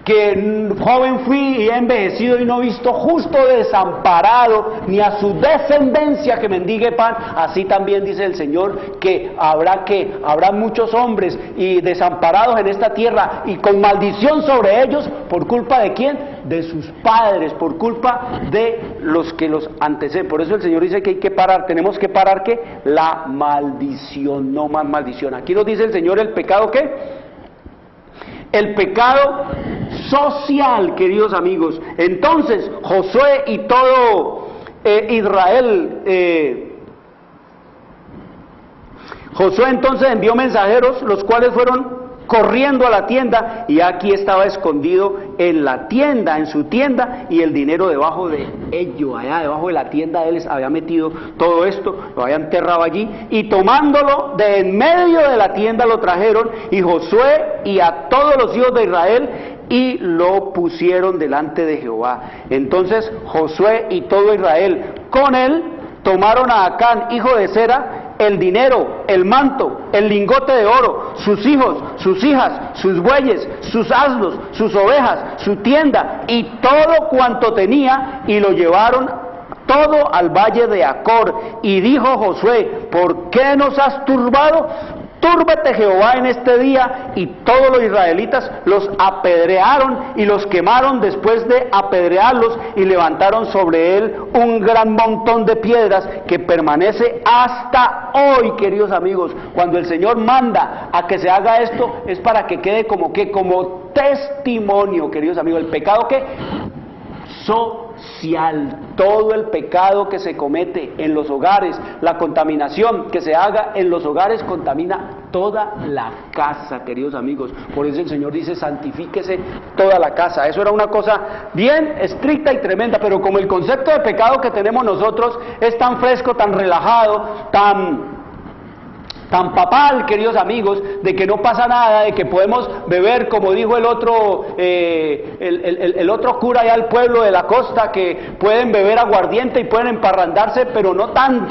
que joven fui y he envejecido y no he visto justo desamparado, ni a su descendencia que mendigue pan. Así también dice el Señor que habrá muchos hombres y desamparados en esta tierra y con maldición sobre ellos. ¿Por culpa de quién? De sus padres, por culpa de los que los anteceden. Por eso el Señor dice que hay que parar, tenemos que parar ¿qué? La maldición, no más maldición. Aquí nos dice el Señor el pecado ¿qué? El pecado social, queridos amigos. Entonces Josué y todo Israel, Josué entonces envió mensajeros, los cuales fueron corriendo a la tienda, y aquí estaba escondido en la tienda, en su tienda, y el dinero debajo de ello, allá debajo de la tienda de él había metido todo esto, lo había enterrado allí, y tomándolo de en medio de la tienda lo trajeron, y Josué y a todos los hijos de Israel, y lo pusieron delante de Jehová. Entonces Josué y todo Israel con él tomaron a Acán, hijo de Zera, el dinero, el manto, el lingote de oro, sus hijos, sus hijas, sus bueyes, sus asnos, sus ovejas, su tienda y todo cuanto tenía, y lo llevaron todo al valle de Acor. Y dijo Josué: ¿por qué nos has turbado? Túrbate Jehová en este día. Y todos los israelitas los apedrearon y los quemaron después de apedrearlos, y levantaron sobre él un gran montón de piedras que permanece hasta hoy. Queridos amigos, cuando el Señor manda a que se haga esto, es para que quede como testimonio, queridos amigos. El pecado que social, todo el pecado que se comete en los hogares, la contaminación que se haga en los hogares contamina toda la casa, queridos amigos. Por eso el Señor dice: santifíquese toda la casa. Eso era una cosa bien estricta y tremenda, pero como el concepto de pecado que tenemos nosotros es tan fresco, tan relajado, tan papal, queridos amigos, de que no pasa nada, de que podemos beber, como dijo el otro cura allá al pueblo de la costa, que pueden beber aguardiente y pueden emparrandarse, pero no tan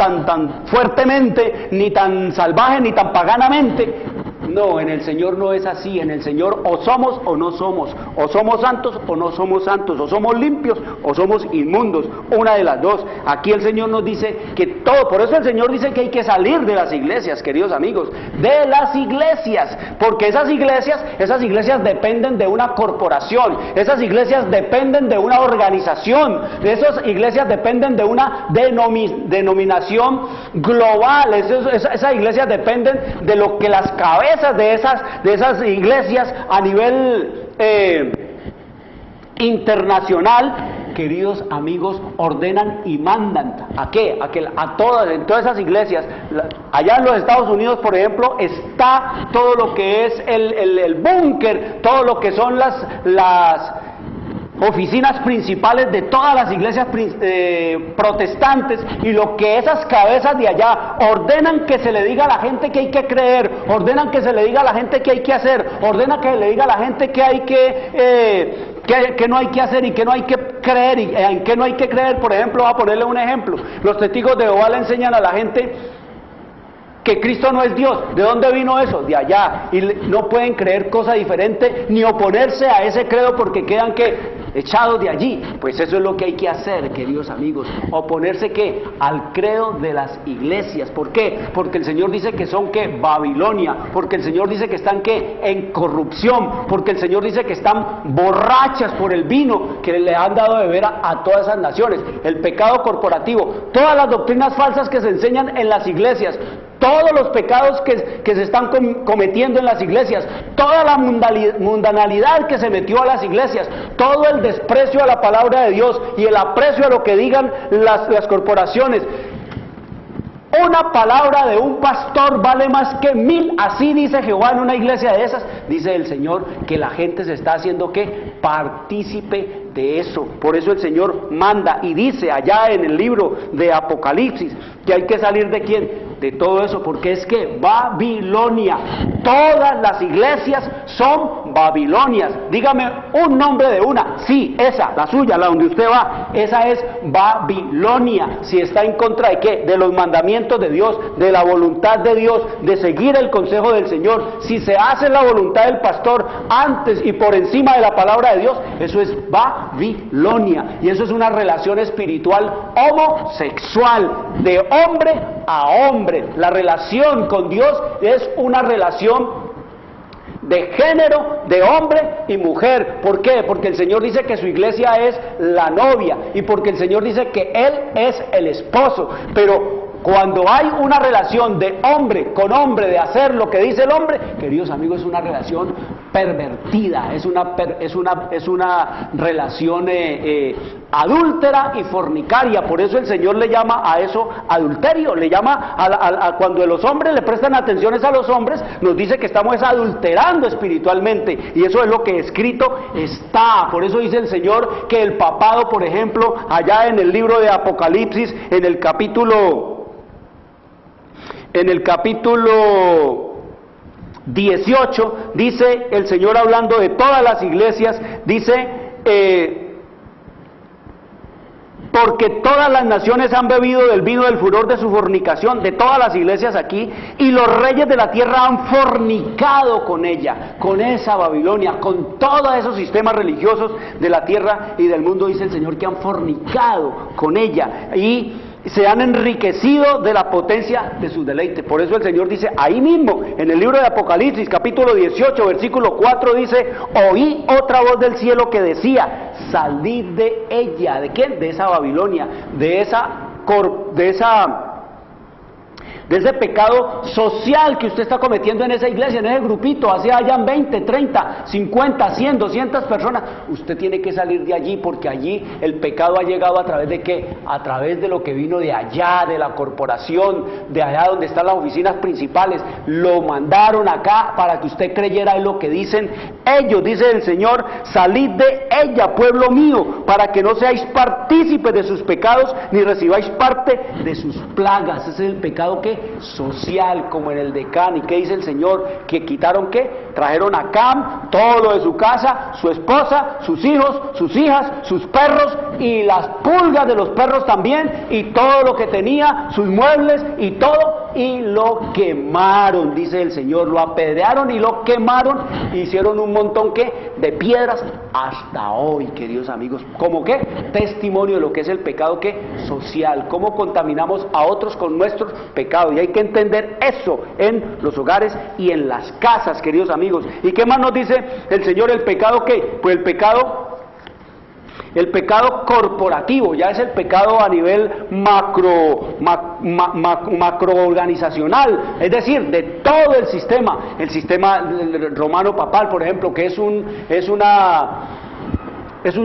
fuertemente, ni tan salvaje, ni tan paganamente. No, en el Señor no es así. En el Señor o somos o no somos, o somos santos o no somos santos, o somos limpios o somos inmundos, una de las dos. Aquí el Señor nos dice que todo, por eso el Señor dice que hay que salir de las iglesias, queridos amigos, de las iglesias, porque esas iglesias dependen de una corporación, esas iglesias dependen de una organización, esas iglesias dependen de una denominación global, esas iglesias dependen de lo que las cabezas de esas iglesias a nivel internacional, queridos amigos, ordenan y mandan. ¿A qué? A todas, en todas esas iglesias. Allá en los Estados Unidos, por ejemplo, está todo lo que es el búnker, todo lo que son las oficinas principales de todas las iglesias protestantes, y lo que esas cabezas de allá ordenan que se le diga a la gente que hay que creer, ordenan que se le diga a la gente que hay que hacer, ordenan que le diga a la gente que hay que no hay que hacer y que no hay que creer, y en qué no hay que creer. Por ejemplo, voy a ponerle un ejemplo: los testigos de Jehová le enseñan a la gente que Cristo no es Dios. ¿De dónde vino eso? De allá. Y no pueden creer cosa diferente ni oponerse a ese credo, porque quedan echados de allí. Pues eso es lo que hay que hacer, queridos amigos: oponerse al credo de las iglesias. ¿Por qué? Porque el Señor dice que son Babilonia, porque el Señor dice que están en corrupción, porque el Señor dice que están borrachas por el vino que le han dado de beber a todas esas naciones. El pecado corporativo, todas las doctrinas falsas que se enseñan en las iglesias, todos los pecados que se están cometiendo en las iglesias, toda la mundanalidad que se metió a las iglesias, todo el desprecio a la palabra de Dios y el aprecio a lo que digan las corporaciones. Una palabra de un pastor vale más que 1000, así dice Jehová en una iglesia de esas. Dice el Señor que la gente se está haciendo partícipe de eso. Por eso el Señor manda y dice allá en el libro de Apocalipsis que hay que salir ¿de quién? De todo eso, porque es Babilonia, todas las iglesias son Babilonias. Dígame un nombre de una. Sí, esa, la suya, la donde usted va, esa es Babilonia. Si está en contra de ¿qué? De los mandamientos de Dios, de la voluntad de Dios, de seguir el consejo del Señor. Si se hace la voluntad del pastor antes y por encima de la palabra de Dios, eso es Babilonia. Y eso es una relación espiritual homosexual, de hombre a hombre. La relación con Dios es una relación de género, de hombre y mujer. ¿Por qué? Porque el Señor dice que su iglesia es la novia, y porque el Señor dice que Él es el esposo. Pero cuando hay una relación de hombre con hombre, de hacer lo que dice el hombre, queridos amigos, es una relación pervertida, es una relación adúltera y fornicaria. Por eso el Señor le llama a eso adulterio, le llama cuando los hombres le prestan atenciones a los hombres, nos dice que estamos adulterando espiritualmente, y eso es lo que escrito está. Por eso dice el Señor que el papado, por ejemplo, allá en el libro de Apocalipsis, en el capítulo 18, dice el Señor, hablando de todas las iglesias, dice porque todas las naciones han bebido del vino del furor de su fornicación, de todas las iglesias aquí, y los reyes de la tierra han fornicado con ella, con esa Babilonia, con todos esos sistemas religiosos de la tierra y del mundo. Dice el Señor que han fornicado con ella y se han enriquecido de la potencia de sus deleites. Por eso el Señor dice ahí mismo en el libro de Apocalipsis capítulo 18 versículo 4, dice: oí otra voz del cielo que decía: salid de ella. ¿De quién? De esa Babilonia, de ese pecado social que usted está cometiendo en esa iglesia, en ese grupito, así hayan 20, 30, 50, 100, 200 personas. Usted tiene que salir de allí, porque allí el pecado ha llegado a través de ¿qué? A través de lo que vino de allá, de la corporación, de allá donde están las oficinas principales. Lo mandaron acá para que usted creyera en lo que dicen ellos. Dice el Señor: salid de ella, pueblo mío, para que no seáis partícipes de sus pecados, ni recibáis parte de sus plagas. Ese es el pecado que ¿qué? Social, como en el Decán. ¿Y qué dice el Señor? Que quitaron ¿qué? Trajeron a Cam, todo lo de su casa, su esposa, sus hijos, sus hijas, sus perros y las pulgas de los perros también, y todo lo que tenía, sus muebles y todo, y lo quemaron, dice el Señor. Lo apedrearon y lo quemaron, hicieron un montón ¿qué? De piedras hasta hoy, queridos amigos. ¿Cómo qué? Testimonio de lo que es el pecado ¿qué? Social, cómo contaminamos a otros con nuestros pecados, y hay que entender eso en los hogares y en las casas, queridos amigos. ¿Y qué más nos dice el Señor? ¿El pecado qué? Pues el pecado corporativo, ya es el pecado a nivel macroorganizacional, es decir, de todo el sistema romano papal, por ejemplo, que es un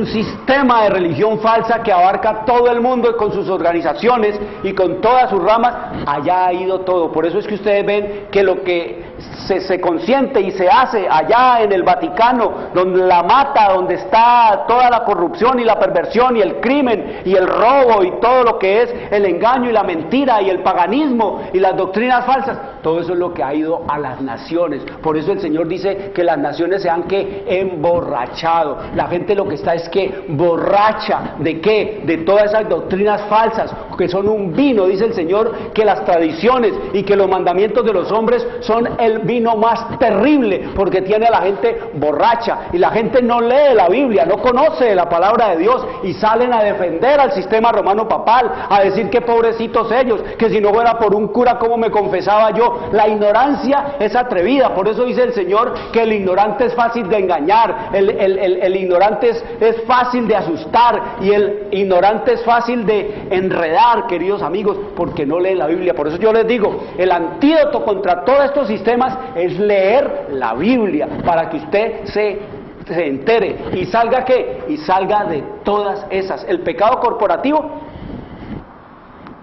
sistema de religión falsa que abarca todo el mundo con sus organizaciones y con todas sus ramas. Allá ha ido todo. Por eso es que ustedes ven que lo que se consiente y se hace allá en el Vaticano, donde la mata, donde está toda la corrupción y la perversión y el crimen y el robo y todo lo que es el engaño y la mentira y el paganismo y las doctrinas falsas, todo eso es lo que ha ido a las naciones. Por eso el Señor dice que las naciones se han que emborrachado. La gente lo que está es que borracha, ¿de qué? De todas esas doctrinas falsas, que son un vino. Dice el Señor que las tradiciones y que los mandamientos de los hombres son el vino más terrible, porque tiene a la gente borracha, y la gente no lee la Biblia, no conoce la palabra de Dios, y salen a defender al sistema romano papal, a decir que pobrecitos ellos, que si no fuera por un cura como me confesaba yo. La ignorancia es atrevida. Por eso dice el Señor que el ignorante es fácil de engañar, el ignorante es fácil de asustar, y el ignorante es fácil de enredar, queridos amigos, porque no leen la Biblia. Por eso yo les digo, el antídoto contra todos estos sistemas es leer la Biblia, para que usted se entere y salga ¿qué? Y salga de todas esas. El pecado corporativo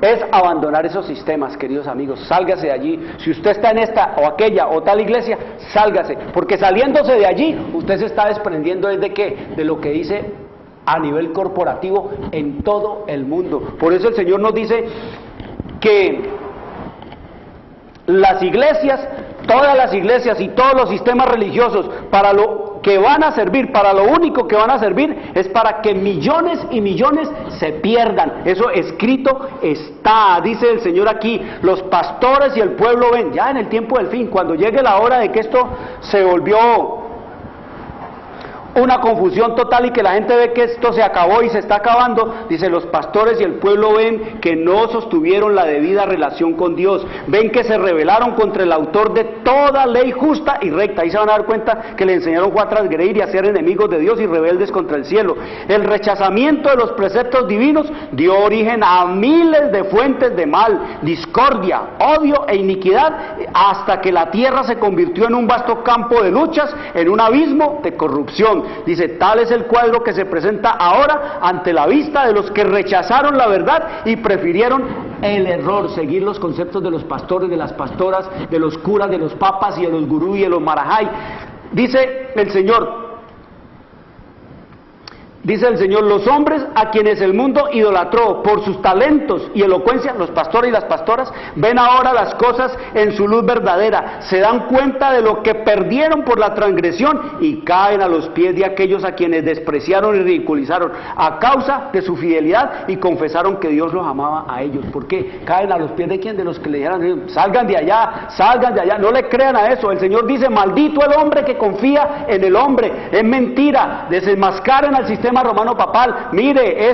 es abandonar esos sistemas, queridos amigos. Sálgase de allí. Si usted está en esta o aquella o tal iglesia, sálgase, porque saliéndose de allí usted se está desprendiendo ¿de qué? De lo que dice a nivel corporativo en todo el mundo. Por eso el Señor nos dice que las iglesias, todas las iglesias y todos los sistemas religiosos, para lo que van a servir, para lo único que van a servir, es para que millones y millones se pierdan. Eso escrito está. Dice el Señor aquí: los pastores y el pueblo ven, ya en el tiempo del fin, cuando llegue la hora de que esto se volvió una confusión total y que la gente ve que esto se acabó y se está acabando, dice: los pastores y el pueblo ven que no sostuvieron la debida relación con Dios, ven que se rebelaron contra el autor de toda ley justa y recta. Ahí se van a dar cuenta que le enseñaron fue a transgredir y a ser enemigos de Dios y rebeldes contra el cielo. El rechazamiento de los preceptos divinos dio origen a miles de fuentes de mal, discordia, odio e iniquidad, hasta que la tierra se convirtió en un vasto campo de luchas, en un abismo de corrupción. Dice: tal es el cuadro que se presenta ahora ante la vista de los que rechazaron la verdad y prefirieron el error, seguir los conceptos de los pastores, de las pastoras, de los curas, de los papas y de los gurú y de los marajai. Dice el Señor, los hombres a quienes el mundo idolatró por sus talentos y elocuencia, los pastores y las pastoras, ven ahora las cosas en su luz verdadera, se dan cuenta de lo que perdieron por la transgresión y caen a los pies de aquellos a quienes despreciaron y ridiculizaron a causa de su fidelidad y confesaron que Dios los amaba a ellos. ¿Por qué? Caen a los pies de quién? De los que le dijeron: salgan de allá, no le crean a eso. El Señor dice: maldito el hombre que confía en el hombre. Es mentira, desenmascaren al sistema romano papal. Mire,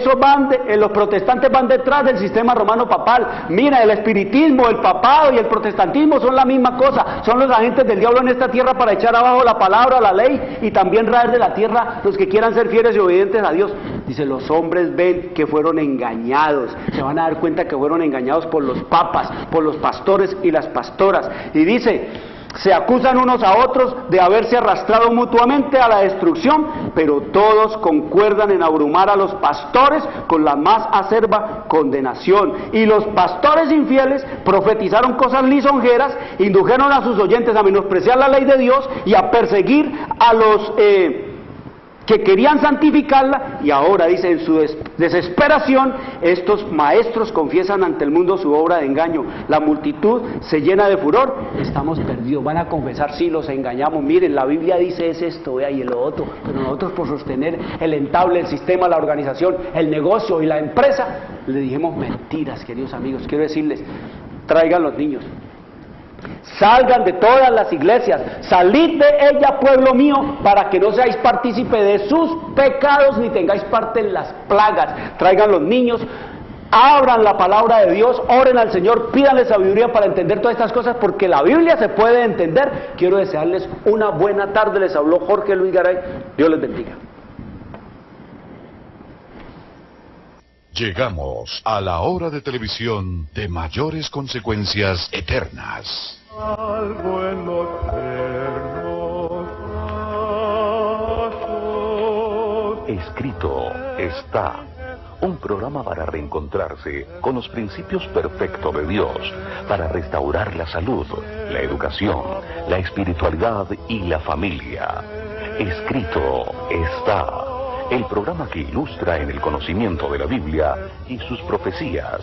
los protestantes van detrás del sistema romano papal. Mira, el espiritismo, el papado y el protestantismo son la misma cosa, son los agentes del diablo en esta tierra para echar abajo la palabra, la ley, y también raer de la tierra los que quieran ser fieles y obedientes a Dios. Dice: los hombres ven que fueron engañados, se van a dar cuenta que fueron engañados por los papas, por los pastores y las pastoras. Y dice: se acusan unos a otros de haberse arrastrado mutuamente a la destrucción, pero todos concuerdan en abrumar a los pastores con la más acerba condenación. Y los pastores infieles profetizaron cosas lisonjeras, indujeron a sus oyentes a menospreciar la ley de Dios y a perseguir a que querían santificarla, y ahora dice, en su desesperación, estos maestros confiesan ante el mundo su obra de engaño. La multitud se llena de furor, estamos perdidos, van a confesar, sí, los engañamos, miren, la Biblia dice es esto, vea, y el otro, pero nosotros por sostener el entable, el sistema, la organización, el negocio y la empresa, le dijimos mentiras, queridos amigos. Quiero decirles, traigan los niños, salgan de todas las iglesias, salid de ella, pueblo mío, para que no seáis partícipe de sus pecados ni tengáis parte en las plagas. Traigan los niños, abran la palabra de Dios, oren al Señor, pídanle sabiduría para entender todas estas cosas, porque la Biblia se puede entender. Quiero desearles una buena tarde. Les habló Jorge Luis Garay. Dios les bendiga. Llegamos a la hora de televisión de mayores consecuencias eternas. algo en los ternos brazos. Escrito está. Un programa para reencontrarse con los principios perfectos de Dios, para restaurar la salud, la educación, la espiritualidad y la familia. Escrito está. El programa que ilustra en el conocimiento de la Biblia y sus profecías.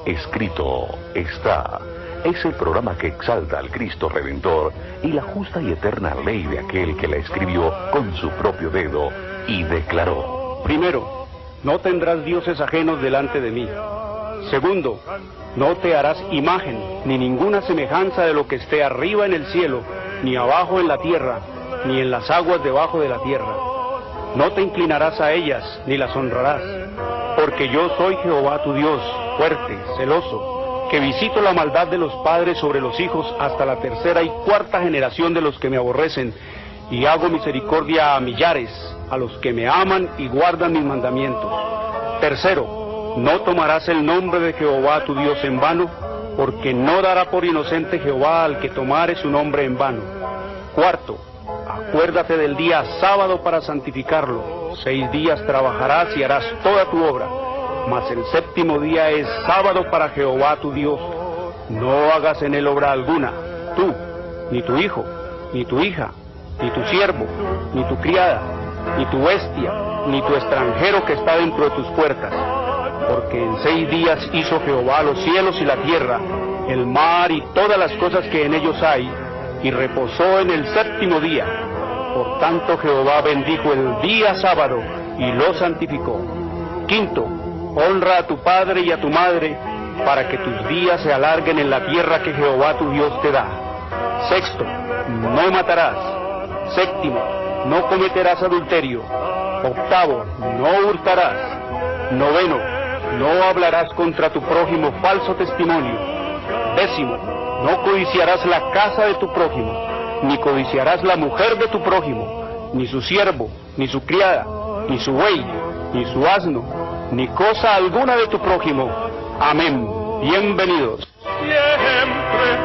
Escrito está. Es el programa que exalta al Cristo Redentor y la justa y eterna ley de aquel que la escribió con su propio dedo y declaró. Primero, no tendrás dioses ajenos delante de mí. Segundo, no te harás imagen, ni ninguna semejanza de lo que esté arriba en el cielo, ni abajo en la tierra, ni en las aguas debajo de la tierra. No te inclinarás a ellas, ni las honrarás, porque yo soy Jehová tu Dios, fuerte, celoso, que visito la maldad de los padres sobre los hijos hasta la tercera y cuarta generación de los que me aborrecen, y hago misericordia a millares, a los que me aman y guardan mis mandamientos. Tercero, no tomarás el nombre de Jehová tu Dios en vano, porque no dará por inocente Jehová al que tomare su nombre en vano. Cuarto, acuérdate del día sábado para santificarlo. 6 días trabajarás y harás toda tu obra, mas el séptimo día es sábado para Jehová tu Dios. No hagas en él obra alguna, tú, ni tu hijo, ni tu hija, ni tu siervo, ni tu criada, ni tu bestia, ni tu extranjero que está dentro de tus puertas. Porque en 6 días hizo Jehová los cielos y la tierra, el mar y todas las cosas que en ellos hay, y reposó en el séptimo día. Por tanto Jehová bendijo el día sábado y lo santificó. Quinto, honra a tu padre y a tu madre, para que tus días se alarguen en la tierra que Jehová tu Dios te da. Sexto, no matarás. Séptimo, no cometerás adulterio. Octavo, no hurtarás. Noveno, no hablarás contra tu prójimo falso testimonio. Décimo, no codiciarás la casa de tu prójimo, ni codiciarás la mujer de tu prójimo, ni su siervo, ni su criada, ni su buey, ni su asno, ni cosa alguna de tu prójimo. Amén. Bienvenidos. Siempre